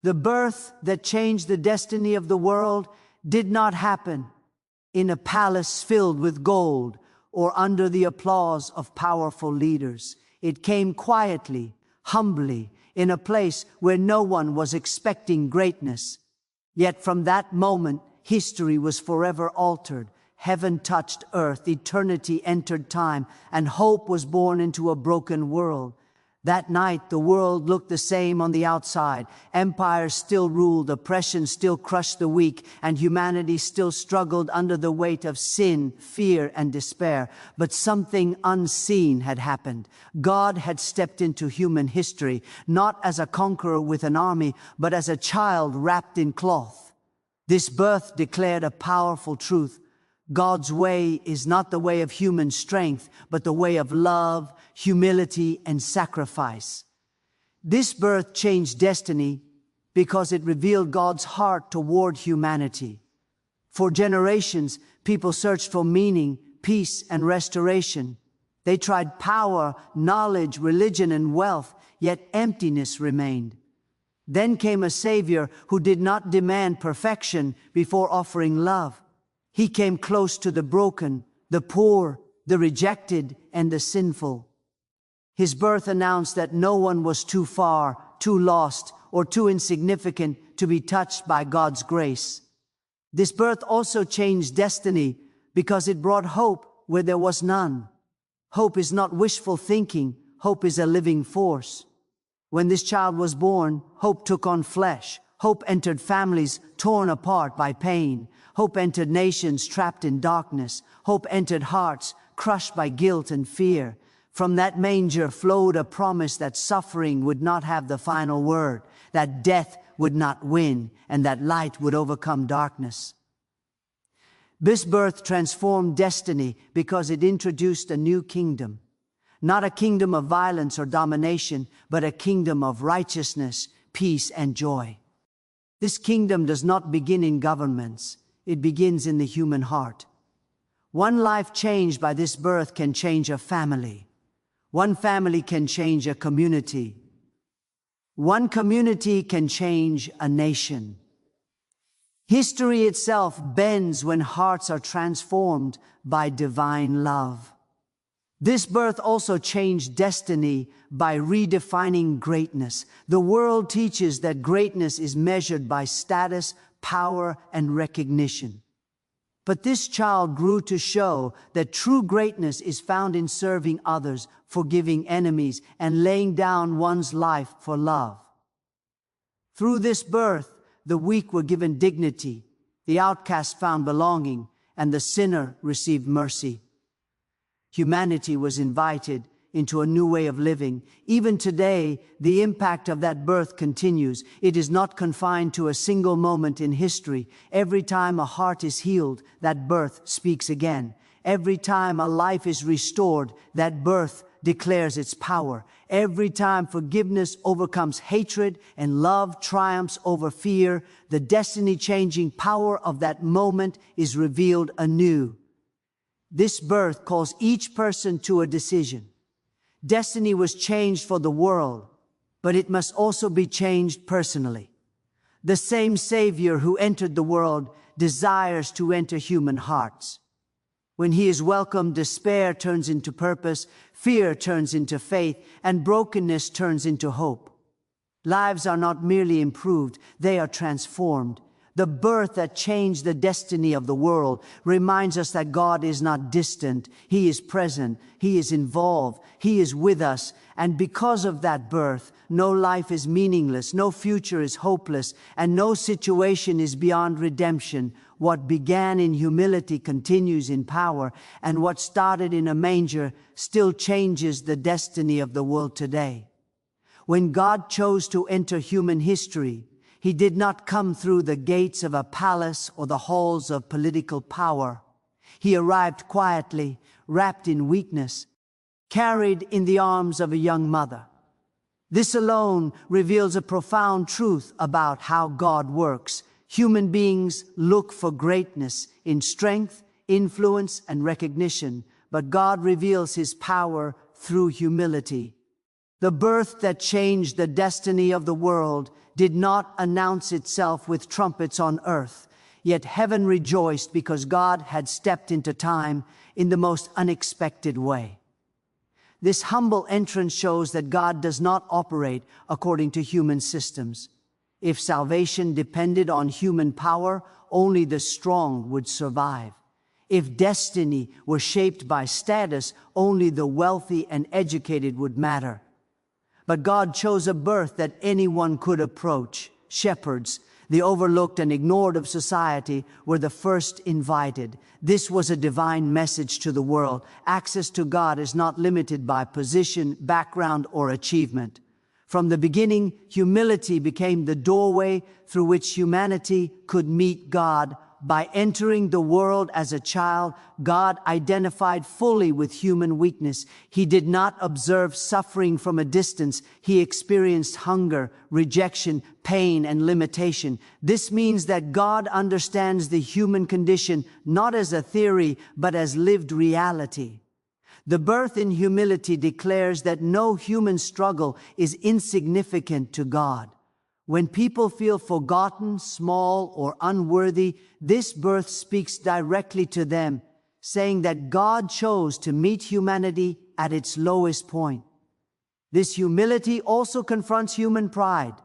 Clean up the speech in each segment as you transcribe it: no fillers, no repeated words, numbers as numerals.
The birth that changed the destiny of the world did not happen in a palace filled with gold or under the applause of powerful leaders. It came quietly, humbly, in a place where no one was expecting greatness. Yet from that moment, history was forever altered. Heaven touched earth, eternity entered time, and hope was born into a broken world. That night, the world looked the same on the outside. Empires still ruled, oppression still crushed the weak, and humanity still struggled under the weight of sin, fear, and despair. But something unseen had happened. God had stepped into human history, not as a conqueror with an army, but as a child wrapped in cloth. This birth declared a powerful truth. God's way is not the way of human strength, but the way of love, humility, and sacrifice. This birth changed destiny because it revealed God's heart toward humanity. For generations, people searched for meaning, peace, and restoration. They tried power, knowledge, religion, and wealth, yet emptiness remained. Then came a Savior who did not demand perfection before offering love. He came close to the broken, the poor, the rejected, and the sinful. His birth announced that no one was too far, too lost, or too insignificant to be touched by God's grace. This birth also changed destiny because it brought hope where there was none. Hope is not wishful thinking. Hope is a living force. When this child was born, hope took on flesh. Hope entered families torn apart by pain. Hope entered nations trapped in darkness. Hope entered hearts crushed by guilt and fear. From that manger flowed a promise that suffering would not have the final word, that death would not win, and that light would overcome darkness. This birth transformed destiny because it introduced a new kingdom. Not a kingdom of violence or domination, but a kingdom of righteousness, peace, and joy. This kingdom does not begin in governments. It begins in the human heart. One life changed by this birth can change a family. One family can change a community. One community can change a nation. History itself bends when hearts are transformed by divine love. This birth also changed destiny by redefining greatness. The world teaches that greatness is measured by status, power, and recognition. But this child grew to show that true greatness is found in serving others, forgiving enemies, and laying down one's life for love. Through this birth, the weak were given dignity, the outcast found belonging, and the sinner received mercy. Humanity was invited into a new way of living. Even today, the impact of that birth continues. It is not confined to a single moment in history. Every time a heart is healed, that birth speaks again. Every time a life is restored, that birth declares its power. Every time forgiveness overcomes hatred and love triumphs over fear, the destiny-changing power of that moment is revealed anew. This birth calls each person to a decision. Destiny was changed for the world, but it must also be changed personally. The same Savior who entered the world desires to enter human hearts. When he is welcomed, despair turns into purpose, fear turns into faith, and brokenness turns into hope. Lives are not merely improved, they are transformed. The birth that changed the destiny of the world reminds us that God is not distant. He is present. He is involved. He is with us. And because of that birth, no life is meaningless, no future is hopeless, and no situation is beyond redemption. What began in humility continues in power, and what started in a manger still changes the destiny of the world today. When God chose to enter human history, He did not come through the gates of a palace or the halls of political power. He arrived quietly, wrapped in weakness, carried in the arms of a young mother. This alone reveals a profound truth about how God works. Human beings look for greatness in strength, influence, and recognition, but God reveals His power through humility. The birth that changed the destiny of the world did not announce itself with trumpets on earth, yet heaven rejoiced because God had stepped into time in the most unexpected way. This humble entrance shows that God does not operate according to human systems. If salvation depended on human power, only the strong would survive. If destiny were shaped by status, only the wealthy and educated would matter. But God chose a birth that anyone could approach. Shepherds, the overlooked and ignored of society, were the first invited. This was a divine message to the world. Access to God is not limited by position, background, or achievement. From the beginning, humility became the doorway through which humanity could meet God. By entering the world as a child, God identified fully with human weakness. He did not observe suffering from a distance. He experienced hunger, rejection, pain, and limitation. This means that God understands the human condition not as a theory, but as lived reality. The birth in humility declares that no human struggle is insignificant to God. When people feel forgotten, small, or unworthy, this birth speaks directly to them, saying that God chose to meet humanity at its lowest point. This humility also confronts human pride.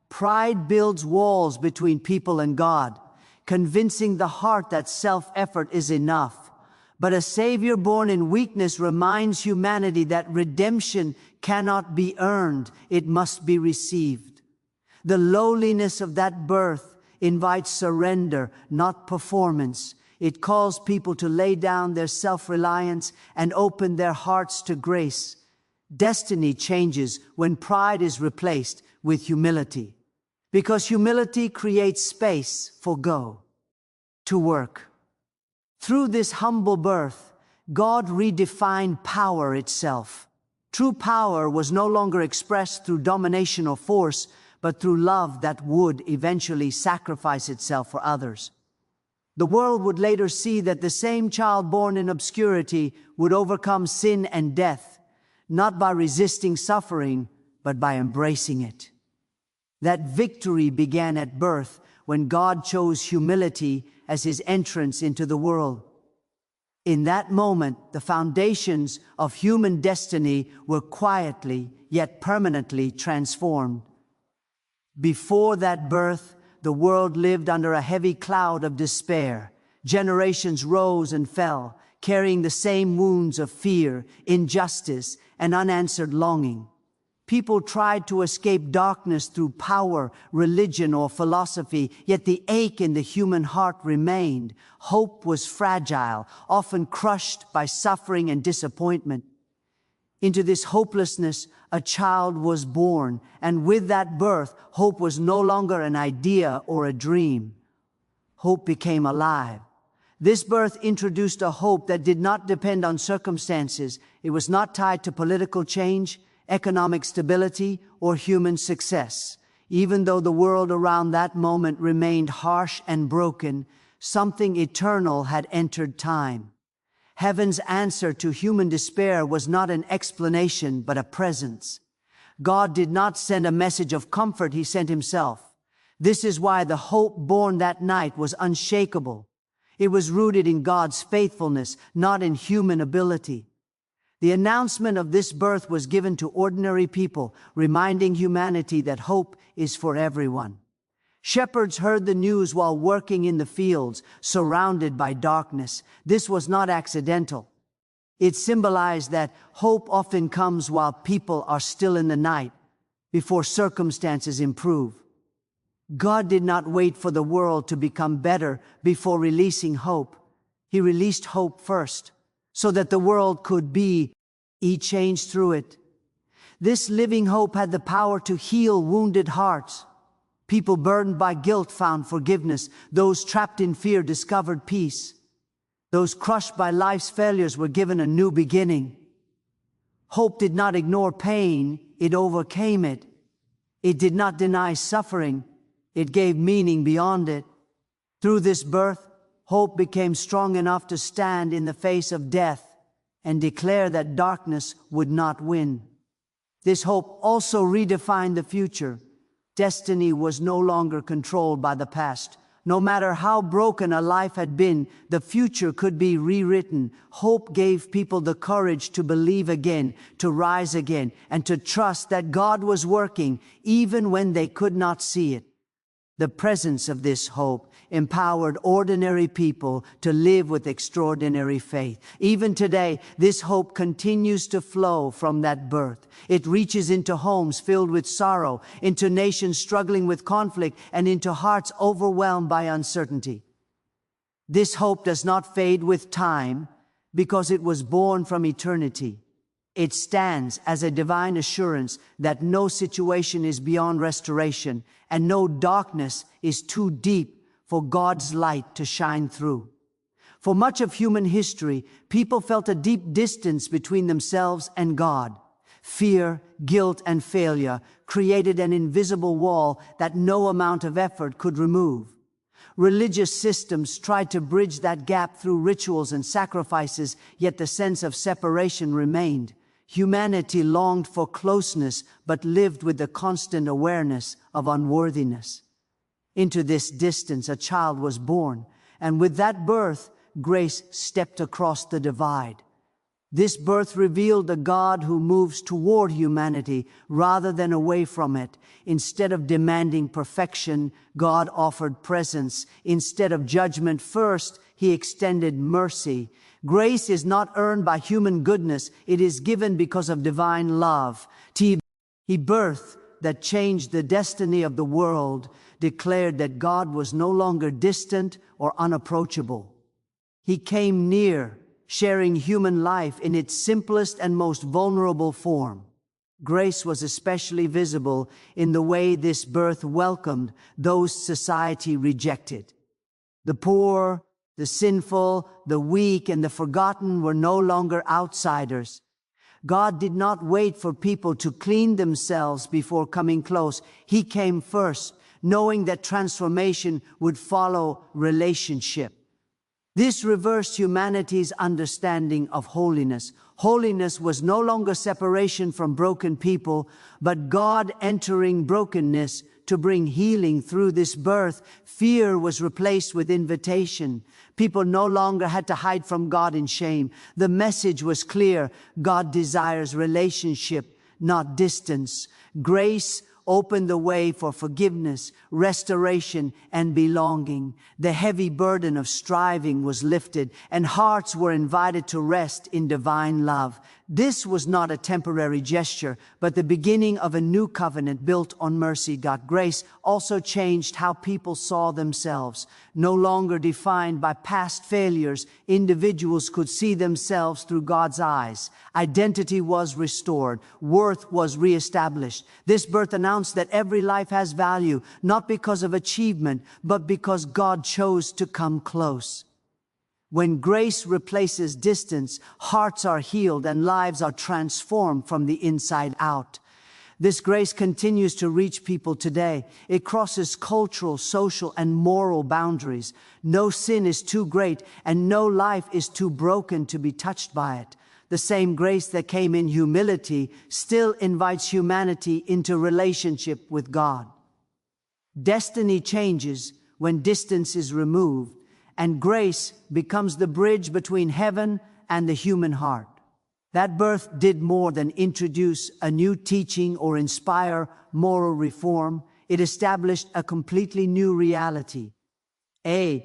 Pride builds walls between people and God, convincing the heart that self-effort is enough. But a Savior born in weakness reminds humanity that redemption cannot be earned, it must be received. The lowliness of that birth invites surrender, not performance. It calls people to lay down their self-reliance and open their hearts to grace. Destiny changes when pride is replaced with humility, because humility creates space for go to work. Through this humble birth, God redefined power itself. True power was no longer expressed through domination or force, but through love that would eventually sacrifice itself for others. The world would later see that the same child born in obscurity would overcome sin and death, not by resisting suffering, but by embracing it. That victory began at birth when God chose humility as his entrance into the world. In that moment, the foundations of human destiny were quietly yet permanently transformed. Before that birth, the world lived under a heavy cloud of despair. Generations rose and fell, carrying the same wounds of fear, injustice, and unanswered longing. People tried to escape darkness through power, religion, or philosophy, yet the ache in the human heart remained. Hope was fragile, often crushed by suffering and disappointment. Into this hopelessness, a child was born, and with that birth, hope was no longer an idea or a dream. Hope became alive. This birth introduced a hope that did not depend on circumstances. It was not tied to political change, economic stability, or human success. Even though the world around that moment remained harsh and broken, something eternal had entered time. Heaven's answer to human despair was not an explanation, but a presence. God did not send a message of comfort, he sent himself. This is why the hope born that night was unshakable. It was rooted in God's faithfulness, not in human ability. The announcement of this birth was given to ordinary people, reminding humanity that hope is for everyone. Shepherds heard the news while working in the fields, surrounded by darkness. This was not accidental. It symbolized that hope often comes while people are still in the night, before circumstances improve. God did not wait for the world to become better before releasing hope. He released hope first, so that the world could be changed through it. This living hope had the power to heal wounded hearts. People burdened by guilt found forgiveness. Those trapped in fear discovered peace. Those crushed by life's failures were given a new beginning. Hope did not ignore pain, it overcame it. It did not deny suffering, it gave meaning beyond it. Through this birth, hope became strong enough to stand in the face of death and declare that darkness would not win. This hope also redefined the future. Destiny was no longer controlled by the past. No matter how broken a life had been, the future could be rewritten. Hope gave people the courage to believe again, to rise again, and to trust that God was working, even when they could not see it. The presence of this hope empowered ordinary people to live with extraordinary faith. Even today, this hope continues to flow from that birth. It reaches into homes filled with sorrow, into nations struggling with conflict, and into hearts overwhelmed by uncertainty. This hope does not fade with time because it was born from eternity. It stands as a divine assurance that no situation is beyond restoration and no darkness is too deep for God's light to shine through. For much of human history, people felt a deep distance between themselves and God. Fear, guilt, and failure created an invisible wall that no amount of effort could remove. Religious systems tried to bridge that gap through rituals and sacrifices, yet the sense of separation remained. Humanity longed for closeness, but lived with the constant awareness of unworthiness. Into this distance, a child was born, and with that birth, grace stepped across the divide. This birth revealed a God who moves toward humanity rather than away from it. Instead of demanding perfection, God offered presence. Instead of judgment first, He extended mercy. Grace is not earned by human goodness, it is given because of divine love. He birth that changed the destiny of the world declared that God was no longer distant or unapproachable. He came near, sharing human life in its simplest and most vulnerable form. Grace was especially visible in the way this birth welcomed those society rejected. The poor, the sinful, the weak, and the forgotten were no longer outsiders. God did not wait for people to clean themselves before coming close. He came first, knowing that transformation would follow relationship. This reversed humanity's understanding of holiness. Holiness was no longer separation from broken people, but God entering brokenness to bring healing through this birth. Fear was replaced with invitation. People no longer had to hide from God in shame. The message was clear. God desires relationship, not distance. Grace opened the way for forgiveness, restoration, and belonging. The heavy burden of striving was lifted, and hearts were invited to rest in divine love. This was not a temporary gesture, but the beginning of a new covenant built on mercy. Grace also changed how people saw themselves. No longer defined by past failures, individuals could see themselves through God's eyes. Identity was restored. Worth was reestablished. This birth announced that every life has value, not because of achievement, but because God chose to come close. When grace replaces distance, hearts are healed and lives are transformed from the inside out. This grace continues to reach people today. It crosses cultural, social, and moral boundaries. No sin is too great and no life is too broken to be touched by it. The same grace that came in humility still invites humanity into relationship with God. Destiny changes when distance is removed, and grace becomes the bridge between heaven and the human heart. That birth did more than introduce a new teaching or inspire moral reform. It established a completely new reality. A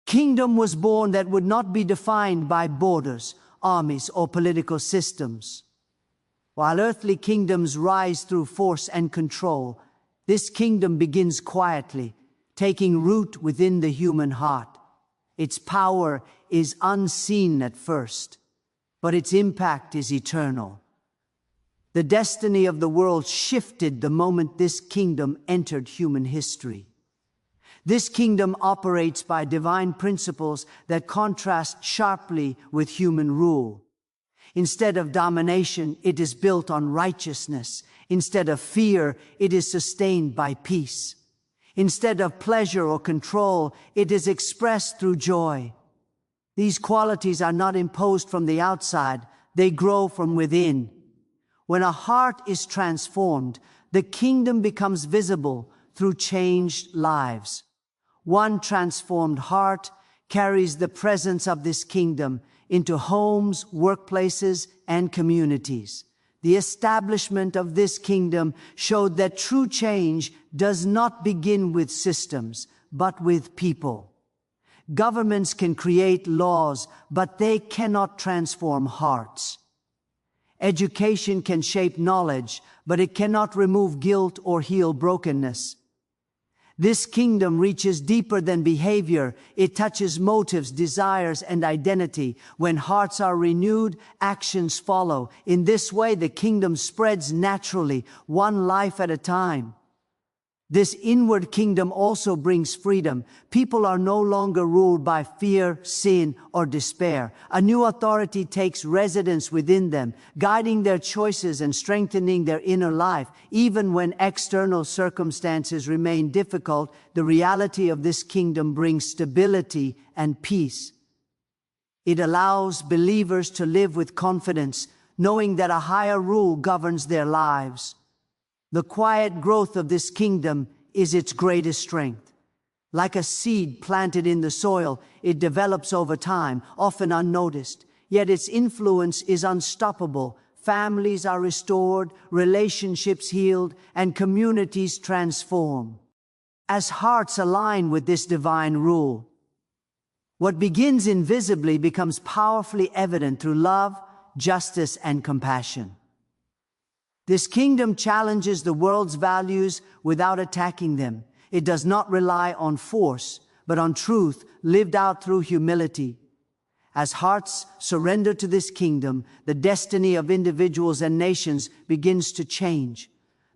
kingdom was born that would not be defined by borders, armies, or political systems. While earthly kingdoms rise through force and control, this kingdom begins quietly, taking root within the human heart. Its power is unseen at first, but its impact is eternal. The destiny of the world shifted the moment this kingdom entered human history. This kingdom operates by divine principles that contrast sharply with human rule. Instead of domination, it is built on righteousness. Instead of fear, it is sustained by peace. Instead of pleasure or control, it is expressed through joy. These qualities are not imposed from the outside, they grow from within. When a heart is transformed, the kingdom becomes visible through changed lives. One transformed heart carries the presence of this kingdom into homes, workplaces, and communities. The establishment of this kingdom showed that true change does not begin with systems, but with people. Governments can create laws, but they cannot transform hearts. Education can shape knowledge, but it cannot remove guilt or heal brokenness. This kingdom reaches deeper than behavior. It touches motives, desires, and identity. When hearts are renewed, actions follow. In this way, the kingdom spreads naturally, one life at a time. This inward kingdom also brings freedom. People are no longer ruled by fear, sin, or despair. A new authority takes residence within them, guiding their choices and strengthening their inner life. Even when external circumstances remain difficult, the reality of this kingdom brings stability and peace. It allows believers to live with confidence, knowing that a higher rule governs their lives. The quiet growth of this kingdom is its greatest strength. Like a seed planted in the soil, it develops over time, often unnoticed. Yet its influence is unstoppable. Families are restored, relationships healed, and communities transformed. As hearts align with this divine rule, what begins invisibly becomes powerfully evident through love, justice, and compassion. This kingdom challenges the world's values without attacking them. It does not rely on force, but on truth lived out through humility. As hearts surrender to this kingdom, the destiny of individuals and nations begins to change.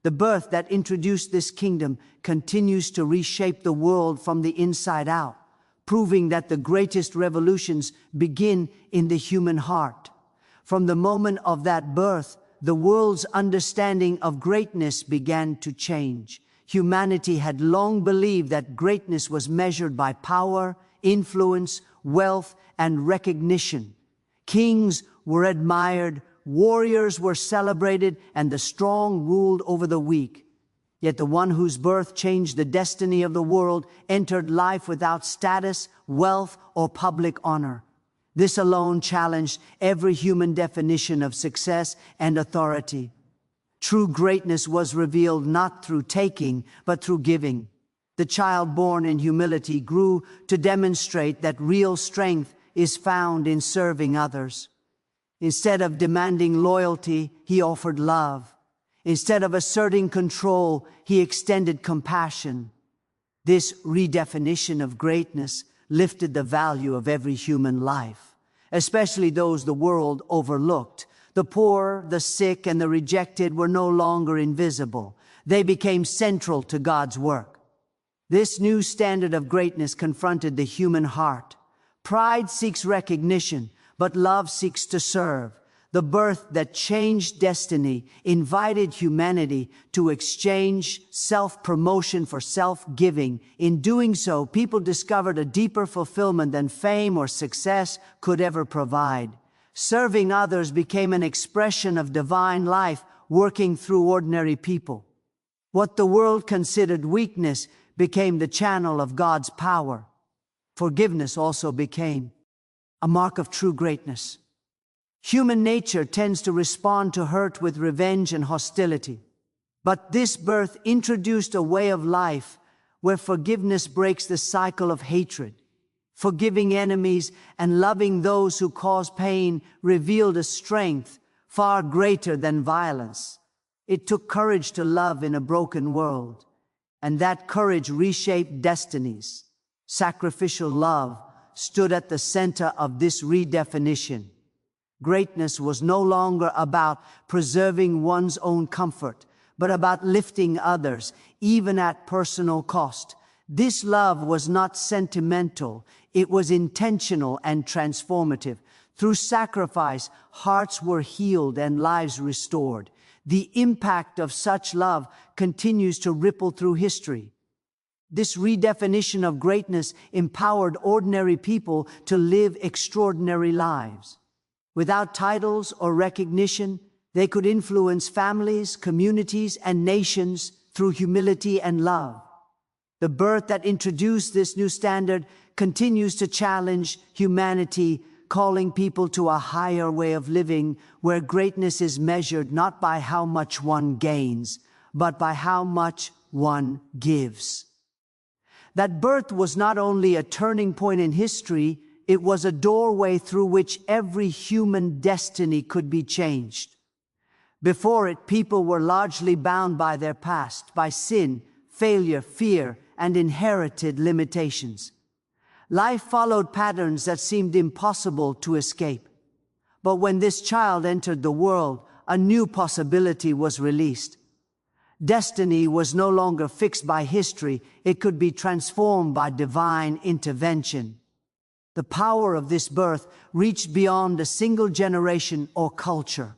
The birth that introduced this kingdom continues to reshape the world from the inside out, proving that the greatest revolutions begin in the human heart. From the moment of that birth, the world's understanding of greatness began to change. Humanity had long believed that greatness was measured by power, influence, wealth, and recognition. Kings were admired, warriors were celebrated, and the strong ruled over the weak. Yet the one whose birth changed the destiny of the world entered life without status, wealth, or public honor. This alone challenged every human definition of success and authority. True greatness was revealed not through taking, but through giving. The child born in humility grew to demonstrate that real strength is found in serving others. Instead of demanding loyalty, he offered love. Instead of asserting control, he extended compassion. This redefinition of greatness lifted the value of every human life, especially those the world overlooked. The poor, the sick, and the rejected were no longer invisible. They became central to God's work. This new standard of greatness confronted the human heart. Pride seeks recognition, but love seeks to serve. The birth that changed destiny invited humanity to exchange self-promotion for self-giving. In doing so, people discovered a deeper fulfillment than fame or success could ever provide. Serving others became an expression of divine life working through ordinary people. What the world considered weakness became the channel of God's power. Forgiveness also became a mark of true greatness. Human nature tends to respond to hurt with revenge and hostility. But this birth introduced a way of life where forgiveness breaks the cycle of hatred. Forgiving enemies and loving those who cause pain revealed a strength far greater than violence. It took courage to love in a broken world, and that courage reshaped destinies. Sacrificial love stood at the center of this redefinition. Greatness was no longer about preserving one's own comfort, but about lifting others, even at personal cost. This love was not sentimental, it was intentional and transformative. Through sacrifice, hearts were healed and lives restored. The impact of such love continues to ripple through history. This redefinition of greatness empowered ordinary people to live extraordinary lives. Without titles or recognition, they could influence families, communities, and nations through humility and love. The birth that introduced this new standard continues to challenge humanity, calling people to a higher way of living where greatness is measured not by how much one gains, but by how much one gives. That birth was not only a turning point in history, it was a doorway through which every human destiny could be changed. Before it, people were largely bound by their past, by sin, failure, fear, and inherited limitations. Life followed patterns that seemed impossible to escape. But when this child entered the world, a new possibility was released. Destiny was no longer fixed by history, it could be transformed by divine intervention. The power of this birth reached beyond a single generation or culture.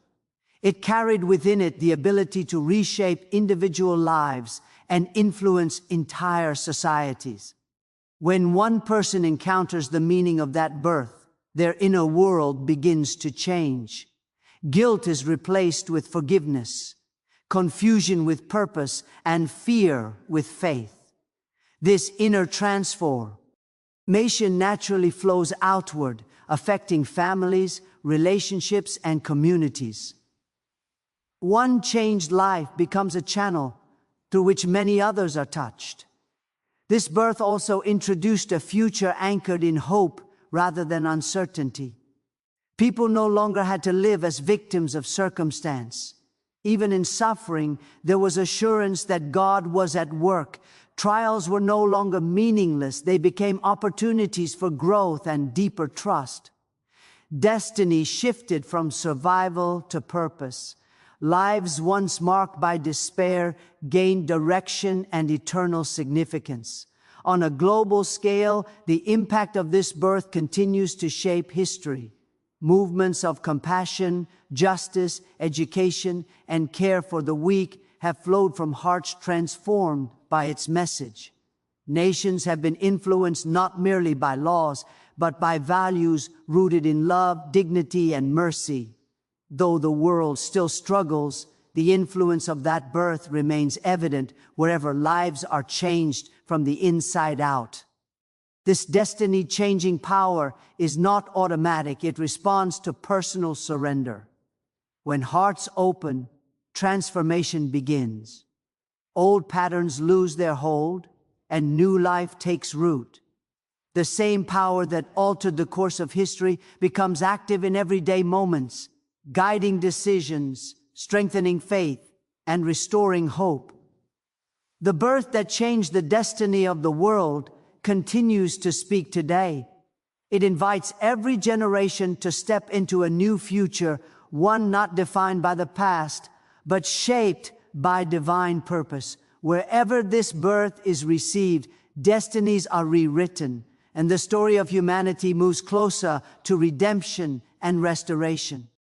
It carried within it the ability to reshape individual lives and influence entire societies. When one person encounters the meaning of that birth, their inner world begins to change. Guilt is replaced with forgiveness, confusion with purpose, and fear with faith. This inner transformation naturally flows outward, affecting families, relationships, and communities. One changed life becomes a channel through which many others are touched. This birth also introduced a future anchored in hope rather than uncertainty. People no longer had to live as victims of circumstance. Even in suffering, there was assurance that God was at work. Trials were no longer meaningless. They became opportunities for growth and deeper trust. Destiny shifted from survival to purpose. Lives once marked by despair gained direction and eternal significance. On a global scale, the impact of this birth continues to shape history. Movements of compassion, justice, education, and care for the weak have flowed from hearts transformed by its message. Nations have been influenced not merely by laws, but by values rooted in love, dignity, and mercy. Though the world still struggles, the influence of that birth remains evident wherever lives are changed from the inside out. This destiny-changing power is not automatic. It responds to personal surrender. When hearts open, transformation begins. Old patterns lose their hold, and new life takes root. The same power that altered the course of history becomes active in everyday moments, guiding decisions, strengthening faith, and restoring hope. The birth that changed the destiny of the world continues to speak today. It invites every generation to step into a new future, one not defined by the past, but shaped by divine purpose. Wherever this birth is received, destinies are rewritten, and the story of humanity moves closer to redemption and restoration.